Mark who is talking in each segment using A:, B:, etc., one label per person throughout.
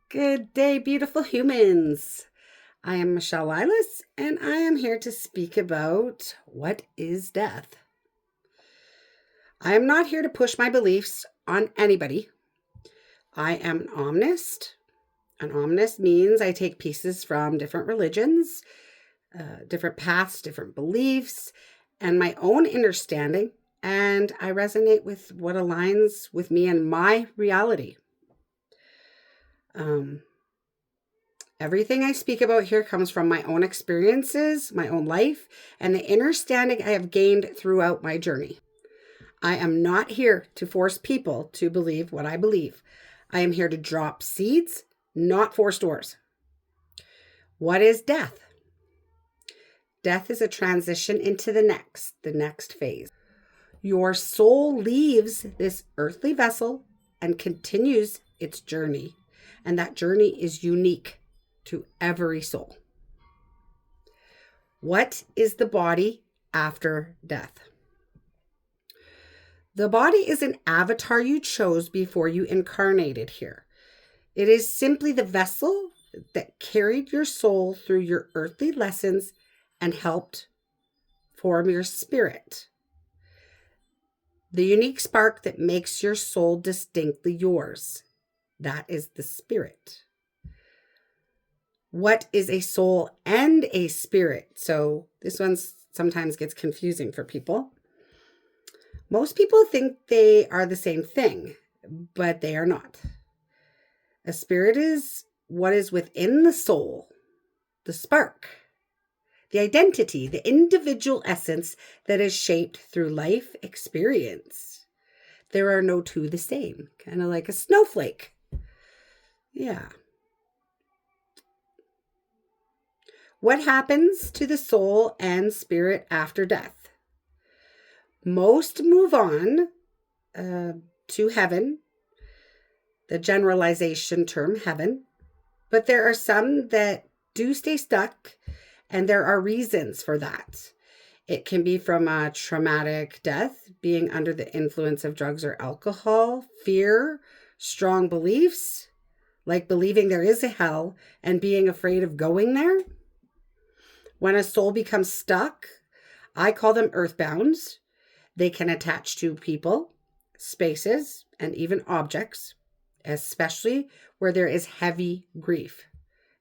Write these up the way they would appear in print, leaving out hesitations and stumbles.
A: Good day, beautiful humans. I am Michelle Lilas, and I am here to speak about what is death. I am not here to push my beliefs on anybody. I am an omnist. An omnist means I take pieces from different religions, different paths, different beliefs, and my own understanding, and I resonate with what aligns with me and my reality. Um, Everything I speak about here comes from my own experiences, my own life, and the understanding I have gained throughout my journey. I am not here to force people to believe what I believe. I am here to drop seeds, not force doors. What is death? Death is a transition into the next phase. Your soul leaves this earthly vessel and continues its journey, and that journey is unique to every soul. What is the body after death? The body is an avatar you chose before you incarnated here. It is simply the vessel that carried your soul through your earthly lessons and helped form your spirit. The unique spark that makes your soul distinctly yours. That is the spirit. What is a soul and a spirit? So this one sometimes gets confusing for people. Most people think they are the same thing, but they are not. A spirit is what is within the soul, the spark, the identity, the individual essence that is shaped through life experience. There are no two the same, kind of like a snowflake. Yeah. What happens to the soul and spirit after death? Most move on to heaven, the generalization term heaven, but there are some that do stay stuck, and there are reasons for that. It can be from a traumatic death, being under the influence of drugs or alcohol, fear, strong beliefs, like believing there is a hell and being afraid of going there. When a soul becomes stuck, I call them earthbound. They can attach to people, spaces, and even objects, especially where there is heavy grief,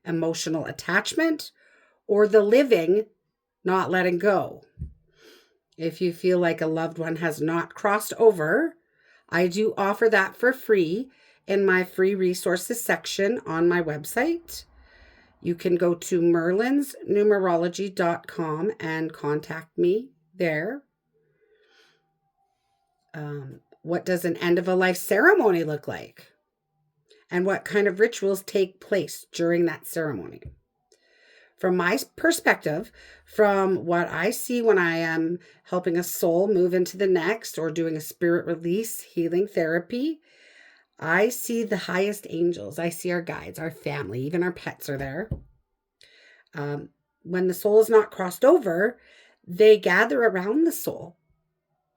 A: emotional attachment, or the living not letting go. If you feel like a loved one has not crossed over, I do offer that for free in my free resources section on my website. You can go to merlinsnumerology.com and contact me there. What does an end of a life ceremony look like? And what kind of rituals take place during that ceremony? From my perspective, from what I see when I am helping a soul move into the next or doing a spirit release healing therapy, I see the highest angels. I see our guides, our family, even our pets are there. When the soul is not crossed over, they gather around the soul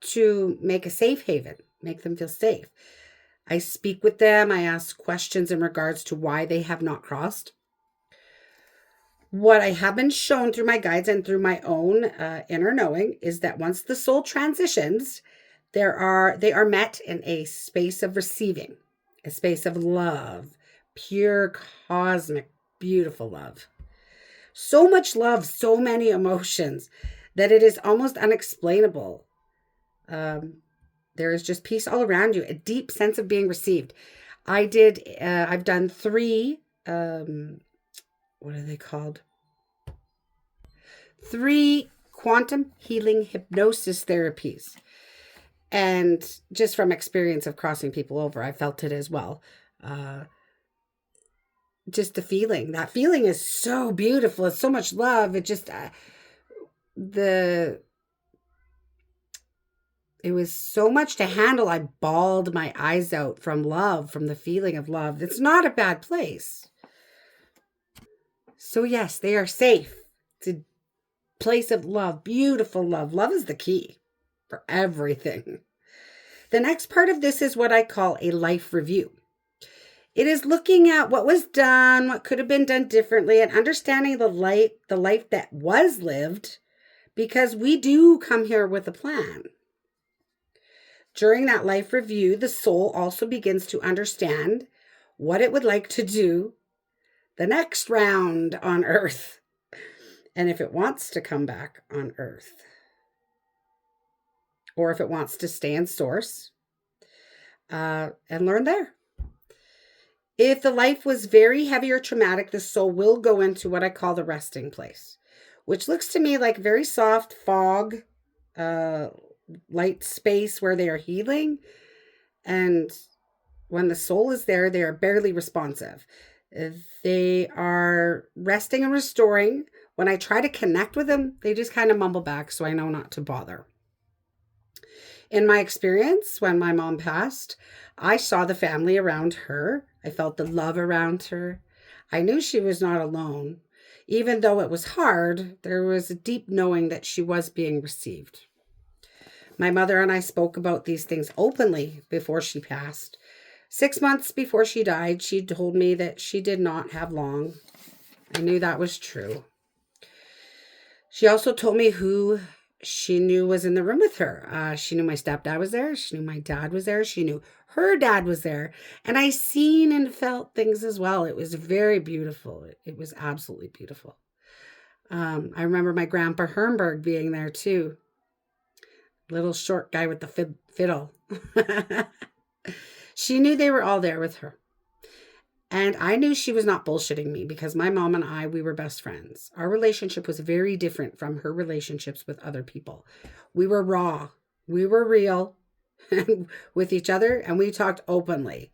A: to make a safe haven, make them feel safe. I speak with them. I ask questions in regards to why they have not crossed. What I have been shown through my guides and through my own inner knowing is that once the soul transitions, they are met in a space of receiving, a space of love, pure, cosmic, beautiful love. So much love, so many emotions that it is almost unexplainable. There is just peace all around you, a deep sense of being received. I've done 3, what are they called? 3 quantum healing hypnosis therapies. And just from experience of crossing people over, I felt it as well. Just the feeling, that feeling is so beautiful. It's so much love. It just, it was so much to handle. I bawled my eyes out from love, from the feeling of love. It's not a bad place. So yes, they are safe. It's a place of love, beautiful love. Love is the key for everything. The next part of this is what I call a life review. It is looking at what was done, what could have been done differently, and understanding the life that was lived, because we do come here with a plan. During that life review, the soul also begins to understand what it would like to do the next round on Earth, and if it wants to come back on Earth, or if it wants to stay in source and learn there. If the life was very heavy or traumatic, the soul will go into what I call the resting place, which looks to me like very soft fog, light space where they are healing. And when the soul is there, they are barely responsive. They are resting and restoring. When I try to connect with them, they just kind of mumble back, so I know not to bother. In my experience, when my mom passed, I saw the family around her. I felt the love around her. I knew she was not alone. Even though it was hard, there was a deep knowing that she was being received. My mother and I spoke about these things openly before she passed. 6 months before she died, she told me that she did not have long. I knew that was true. She also told me who she knew was in the room with her. She knew my stepdad was there. She knew my dad was there. She knew her dad was there. And I seen and felt things as well. It was very beautiful. It was absolutely beautiful. I remember my grandpa Hermberg being there too. Little short guy with the fiddle. She knew they were all there with her. And I knew she was not bullshitting me, because my mom and I, we were best friends. Our relationship was very different from her relationships with other people. We were raw. We were real with each other, and we talked openly.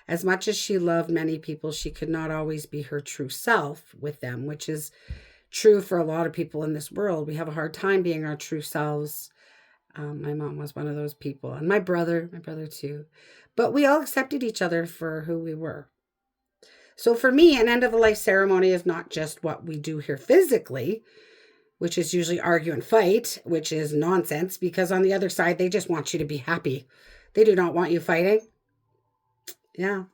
A: As much as she loved many people, she could not always be her true self with them, which is true for a lot of people in this world. We have a hard time being our true selves. My mom was one of those people, and my brother too. But we all accepted each other for who we were. So for me, an end-of-a-life ceremony is not just what we do here physically, which is usually argue and fight, which is nonsense, because on the other side, they just want you to be happy. They do not want you fighting. Yeah,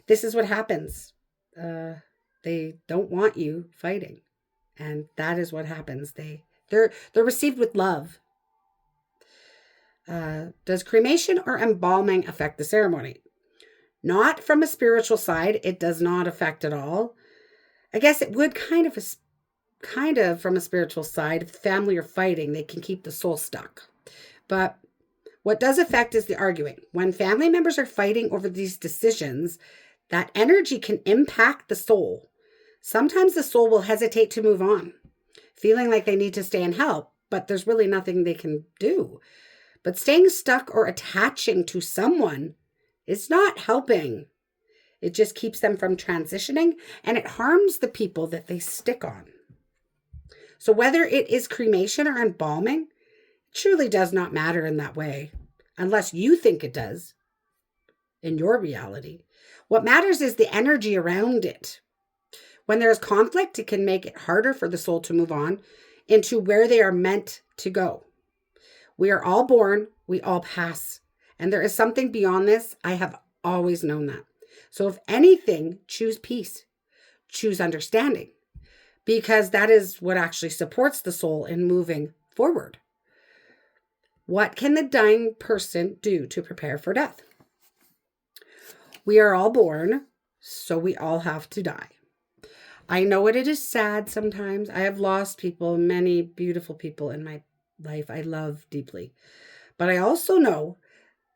A: this is what happens. They don't want you fighting, and that is what happens. They're received with love. Does cremation or embalming affect the ceremony? Not from a spiritual side. It does not affect at all. I guess it would kind of from a spiritual side. If the family are fighting, they can keep the soul stuck. But what does affect is the arguing. When family members are fighting over these decisions, that energy can impact the soul. Sometimes the soul will hesitate to move on, feeling like they need to stay and help, but there's really nothing they can do. But staying stuck or attaching to someone, it's not helping. It just keeps them from transitioning, and it harms the people that they stick on. So whether it is cremation or embalming, it truly does not matter in that way, unless you think it does in your reality. What matters is the energy around it. When there's conflict, it can make it harder for the soul to move on into where they are meant to go. We are all born, we all pass. And there is something beyond this. I have always known that. So if anything, choose peace. Choose understanding. Because that is what actually supports the soul in moving forward. What can the dying person do to prepare for death? We are all born, so we all have to die. I know it is sad sometimes. I have lost people, many beautiful people in my life I love deeply. But I also know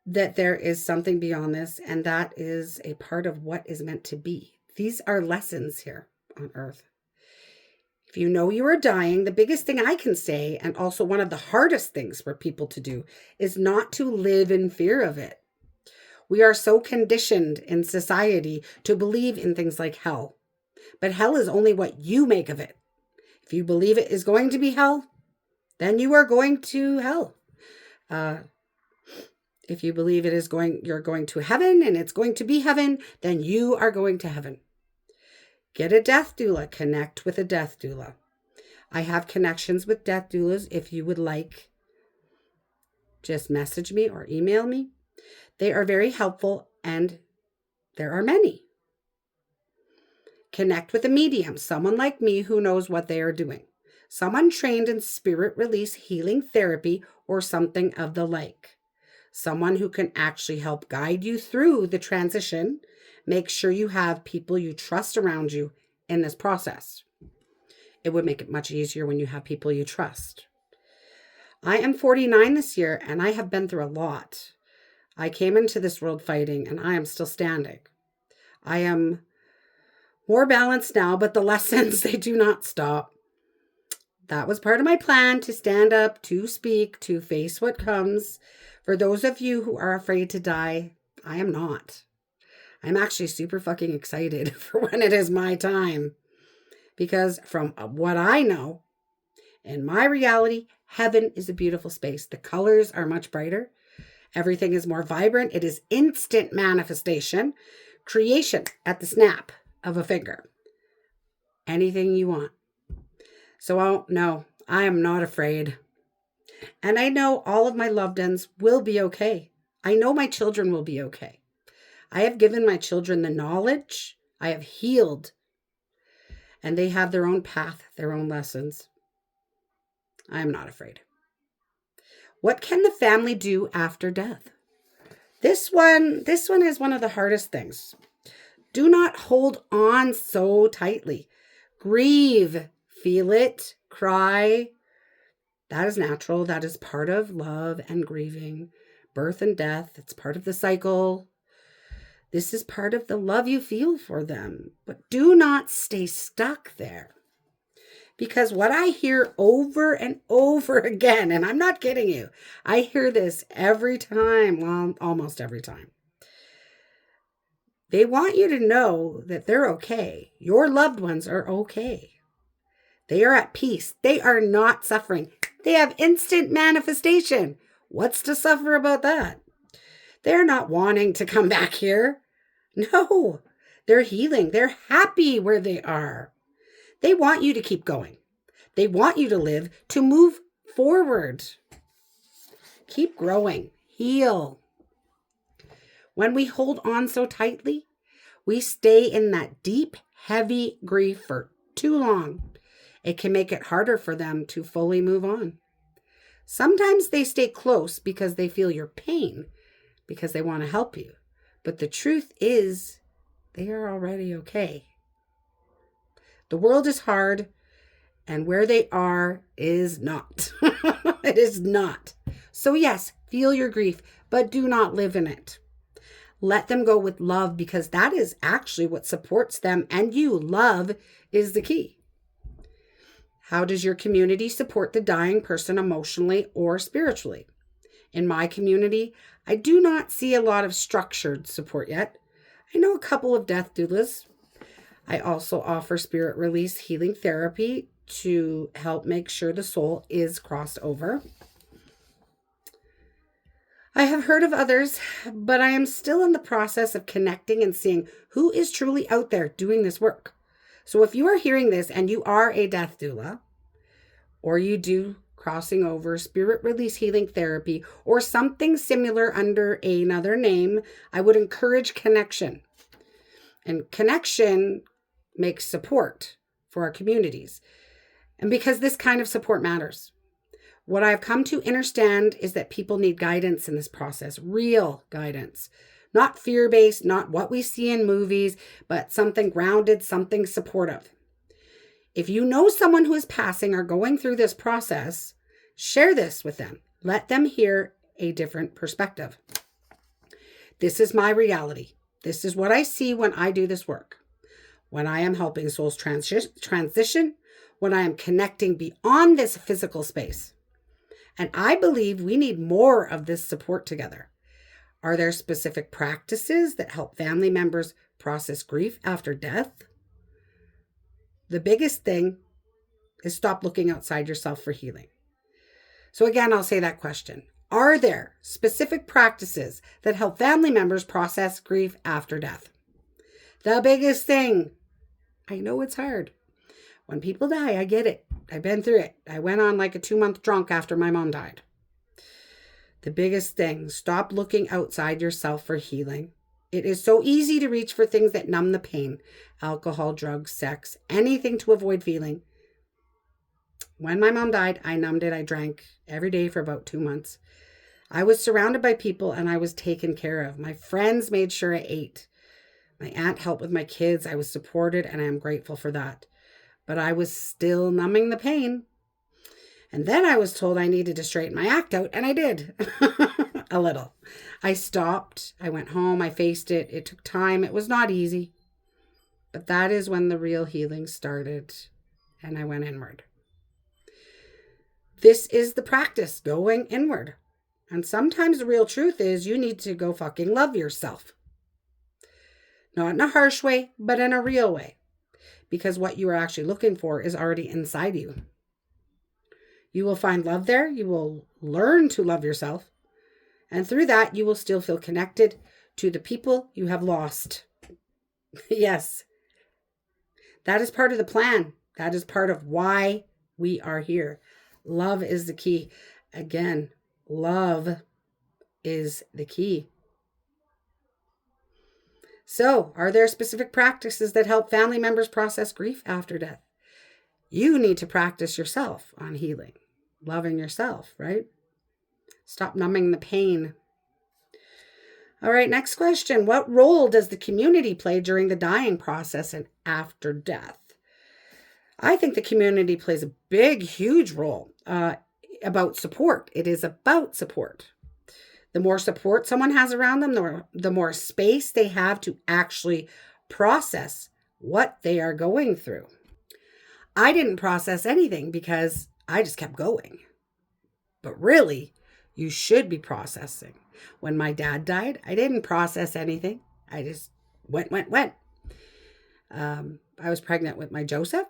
A: that there is something beyond this, and that is a part of what is meant to be. These are lessons here on earth. If you know you are dying, the biggest thing I can say, and also one of the hardest things for people to do, is not to live in fear of it. We are so conditioned in society to believe in things like hell. But hell is only what you make of it. If you believe it is going to be hell, then you are going to hell. If you believe you're going to heaven and it's going to be heaven, then you are going to heaven. Get a death doula. Connect with a death doula. I have connections with death doulas. If you would like, just message me or email me. They are very helpful, and there are many. Connect with a medium, someone like me who knows what they are doing, someone trained in spirit release healing therapy or something of the like, someone who can actually help guide you through the transition. Make sure you have people you trust around you in this process. It would make it much easier when you have people you trust. I am 49 this year, and I have been through a lot. I came into this world fighting, and I am still standing. I am more balanced now, but the lessons, they do not stop. That was part of my plan, to stand up, to speak, to face what comes. For those of you who are afraid to die, I am not. I'm actually super fucking excited for when it is my time. Because from what I know, in my reality, heaven is a beautiful space. The colors are much brighter. Everything is more vibrant. It is instant manifestation, creation at the snap of a finger. Anything you want. So, no, I am not afraid. And I know all of my loved ones will be okay. I know my children will be okay. I have given my children the knowledge. I have healed. And they have their own path, their own lessons. I am not afraid. What can the family do after death? This one is one of the hardest things. Do not hold on so tightly. Grieve. Feel it. Cry. That is natural. That is part of love and grieving. Birth and death. It's part of the cycle. This is part of the love you feel for them. But do not stay stuck there. Because what I hear over and over again, and I'm not kidding you, I hear this every time, well, almost every time. They want you to know that they're okay. Your loved ones are okay. They are at peace. They are not suffering. They have instant manifestation. What's to suffer about that? They're not wanting to come back here. No, they're healing. They're happy where they are. They want you to keep going. They want you to live, to move forward. Keep growing. Heal. When we hold on so tightly, we stay in that deep, heavy grief for too long. It can make it harder for them to fully move on. Sometimes they stay close because they feel your pain, because they want to help you. But the truth is, they are already okay. The world is hard, and where they are is not. It is not. So yes, feel your grief, but do not live in it. Let them go with love, because that is actually what supports them and you. Love is the key. How does your community support the dying person emotionally or spiritually? In my community, I do not see a lot of structured support yet. I know a couple of death doulas. I also offer spirit release healing therapy to help make sure the soul is crossed over. I have heard of others, but I am still in the process of connecting and seeing who is truly out there doing this work. So if you are hearing this and you are a death doula, or you do crossing over spirit release healing therapy or something similar under another name, I would encourage connection. And connection makes support for our communities. And because this kind of support matters. What I've come to understand is that people need guidance in this process, real guidance, not fear-based, not what we see in movies, but something grounded, something supportive. If you know someone who is passing or going through this process, share this with them. Let them hear a different perspective. This is my reality. This is what I see when I do this work. When I am helping souls transition, when I am connecting beyond this physical space. And I believe we need more of this support together. Are there specific practices that help family members process grief after death? The biggest thing is stop looking outside yourself for healing. So again, I'll say that question. Are there specific practices that help family members process grief after death? The biggest thing. I know it's hard. When people die, I get it. I've been through it. I went on like a 2-month drunk after my mom died. The biggest thing, stop looking outside yourself for healing. It is so easy to reach for things that numb the pain. Alcohol, drugs, sex, anything to avoid feeling. When my mom died, I numbed it. I drank every day for about 2 months. I was surrounded by people and I was taken care of. My friends made sure I ate. My aunt helped with my kids. I was supported and I am grateful for that. But I was still numbing the pain. And then I was told I needed to straighten my act out, and I did. A little. I stopped. I went home. I faced it. It took time. It was not easy. But that is when the real healing started, and I went inward. This is the practice, going inward. And sometimes the real truth is you need to go fucking love yourself. Not in a harsh way, but in a real way. Because what you are actually looking for is already inside you. You will find love there. You will learn to love yourself. And through that, you will still feel connected to the people you have lost. Yes. That is part of the plan. That is part of why we are here. Love is the key. Again, love is the key. So, are there specific practices that help family members process grief after death? You need to practice yourself on healing. Loving yourself, right? Stop numbing the pain. All right, next question. What role does the community play during the dying process and after death? I think the community plays a big, huge role about support. It is about support. The more support someone has around them, the more space they have to actually process what they are going through. I didn't process anything because I just kept going. But really, you should be processing. When my dad died, I didn't process anything. I just went. I was pregnant with my Joseph,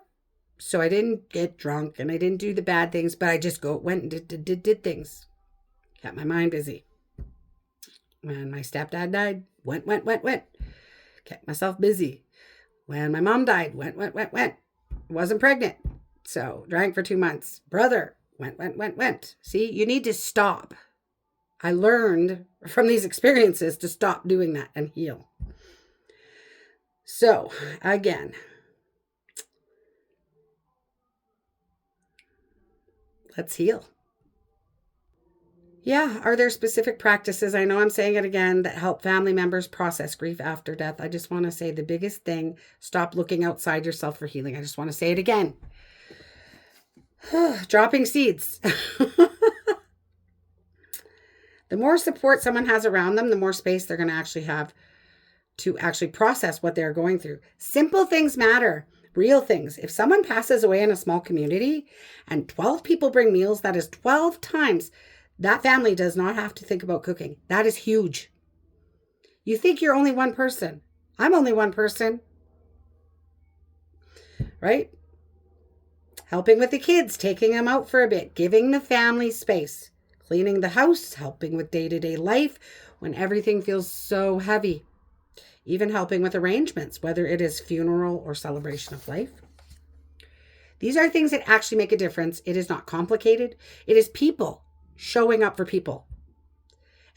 A: so I didn't get drunk and I didn't do the bad things, but I just went and did things. Kept my mind busy. When my stepdad died, went. Kept myself busy. When my mom died, went. Wasn't pregnant, so drank for 2 months. Brother, went. See, you need to stop. I learned from these experiences to stop doing that and heal. So, again, let's heal. Yeah, are there specific practices, I know I'm saying it again, that help family members process grief after death? I just want to say the biggest thing, stop looking outside yourself for healing. I just want to say it again. Dropping seeds. The more support someone has around them, the more space they're going to actually have to actually process what they're going through. Simple things matter. Real things. If someone passes away in a small community and 12 people bring meals, that is 12 times. That family does not have to think about cooking. That is huge. You think you're only one person. I'm only one person. Right? Helping with the kids, taking them out for a bit, giving the family space, cleaning the house, helping with day-to-day life when everything feels so heavy. Even helping with arrangements, whether it is funeral or celebration of life. These are things that actually make a difference. It is not complicated. It is people showing up for people.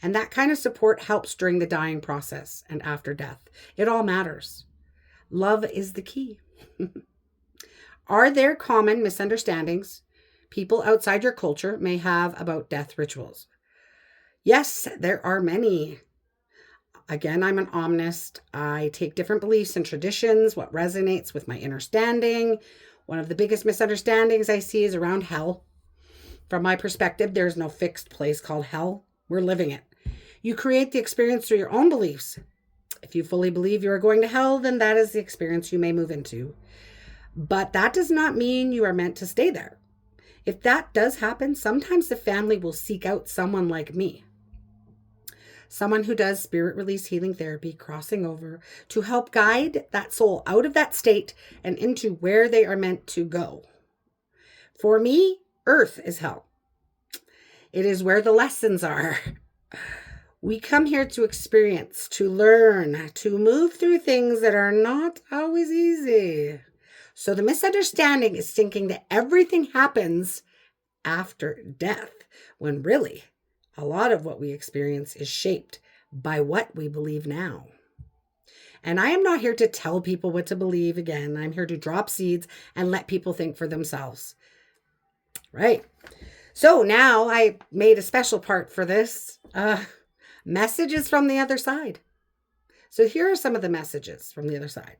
A: And that kind of support helps during the dying process and after death. It all matters. Love is the key. Are there common misunderstandings people outside your culture may have about death rituals? Yes, there are many. Again, I'm an omnist. I take different beliefs and traditions, what resonates with my understanding. One of the biggest misunderstandings I see is around hell. From my perspective, there's no fixed place called hell. We're living it. You create the experience through your own beliefs. If you fully believe you are going to hell, then that is the experience you may move into. But that does not mean you are meant to stay there. If that does happen, sometimes the family will seek out someone like me. Someone who does spirit release healing therapy, crossing over, to help guide that soul out of that state and into where they are meant to go. For me, Earth is hell. It is where the lessons are. We come here to experience, to learn, to move through things that are not always easy. So the misunderstanding is thinking that everything happens after death, when really, a lot of what we experience is shaped by what we believe now. And I am not here to tell people what to believe again. I'm here to drop seeds and let people think for themselves. Right. So now I made a special part for this. Messages from the other side. So here are some of the messages from the other side.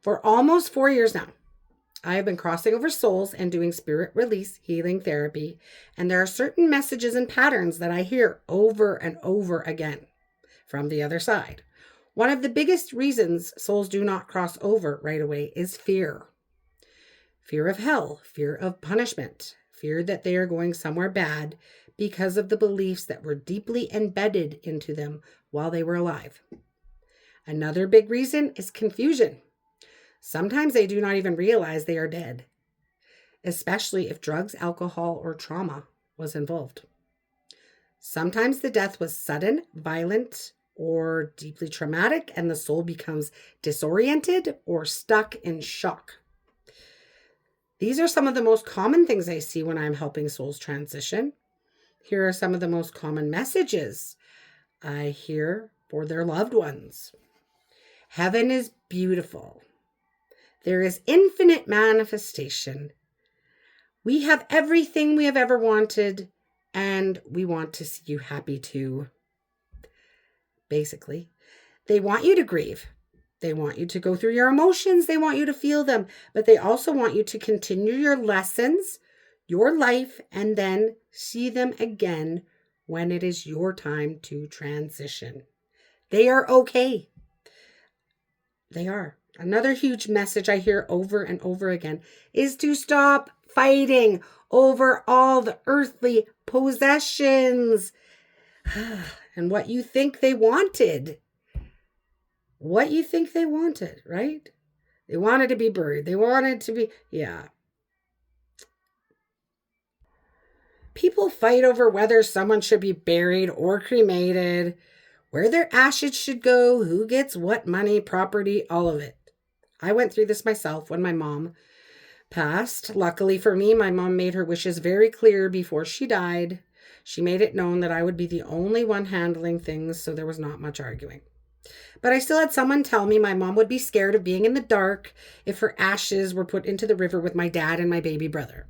A: For almost 4 years now, I have been crossing over souls and doing spirit release healing therapy. And there are certain messages and patterns that I hear over and over again from the other side. One of the biggest reasons souls do not cross over right away is fear. Fear of hell, fear of punishment, fear that they are going somewhere bad because of the beliefs that were deeply embedded into them while they were alive. Another big reason is confusion. Sometimes they do not even realize they are dead, especially if drugs, alcohol, or trauma was involved. Sometimes the death was sudden, violent, or deeply traumatic, and the soul becomes disoriented or stuck in shock. These are some of the most common things I see when I'm helping souls transition. Here are some of the most common messages I hear for their loved ones. Heaven is beautiful. There is infinite manifestation. We have everything we have ever wanted, and we want to see you happy too. Basically, they want you to grieve. They want you to go through your emotions. They want you to feel them, but they also want you to continue your lessons, your life, and then see them again when it is your time to transition. They are okay. They are. Another huge message I hear over and over again is to stop fighting over all the earthly possessions and what you think they wanted. What you think they wanted, right? They wanted to be buried. They wanted to be, People fight over whether someone should be buried or cremated, where their ashes should go, who gets what money, property, all of it. I went through this myself when my mom passed. Luckily for me, my mom made her wishes very clear before she died. She made it known that I would be the only one handling things, so there was not much arguing. But I still had someone tell me my mom would be scared of being in the dark if her ashes were put into the river with my dad and my baby brother.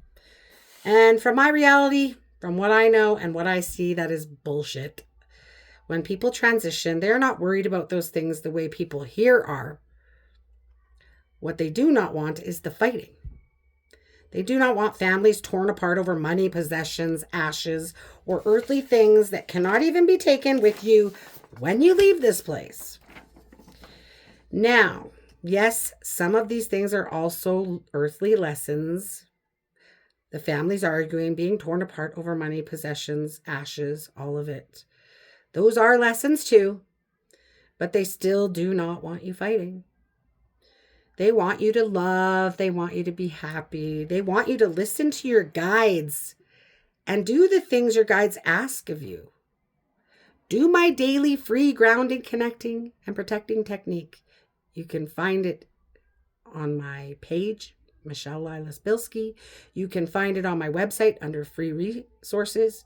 A: And from my reality, from what I know and what I see, that is bullshit. When people transition, they're not worried about those things the way people here are. What they do not want is the fighting. They do not want families torn apart over money, possessions, ashes, or earthly things that cannot even be taken with you when you leave this place. Now, yes, some of these things are also earthly lessons. The families arguing, being torn apart over money, possessions, ashes, all of it. Those are lessons too, but they still do not want you fighting. They want you to love. They want you to be happy. They want you to listen to your guides and do the things your guides ask of you. Do my daily free grounding, connecting, and protecting technique. You can find it on my page, Michelle Lilas Bilski. You can find it on my website under free resources.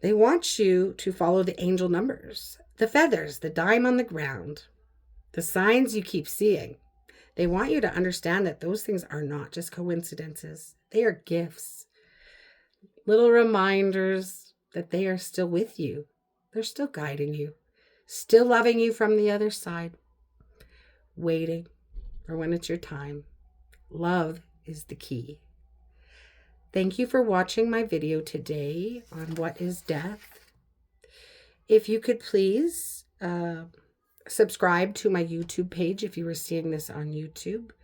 A: They want you to follow the angel numbers, the feathers, the dime on the ground, the signs you keep seeing. They want you to understand that those things are not just coincidences. They are gifts, little reminders that they are still with you. They're still guiding you, still loving you from the other side, waiting for when it's your time. Love is the key. Thank you for watching my video today on what is death. If you could please subscribe to my YouTube page if you were seeing this on YouTube. I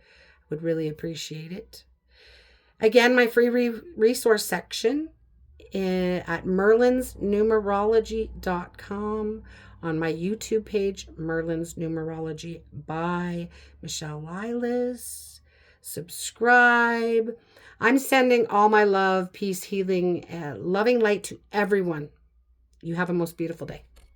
A: would really appreciate it. Again, my free resource section at merlinsnumerology.com, on my YouTube page, Merlin's Numerology by Michelle Lilas. Subscribe. I'm sending all my love, peace, healing, loving light to everyone. You have a most beautiful day.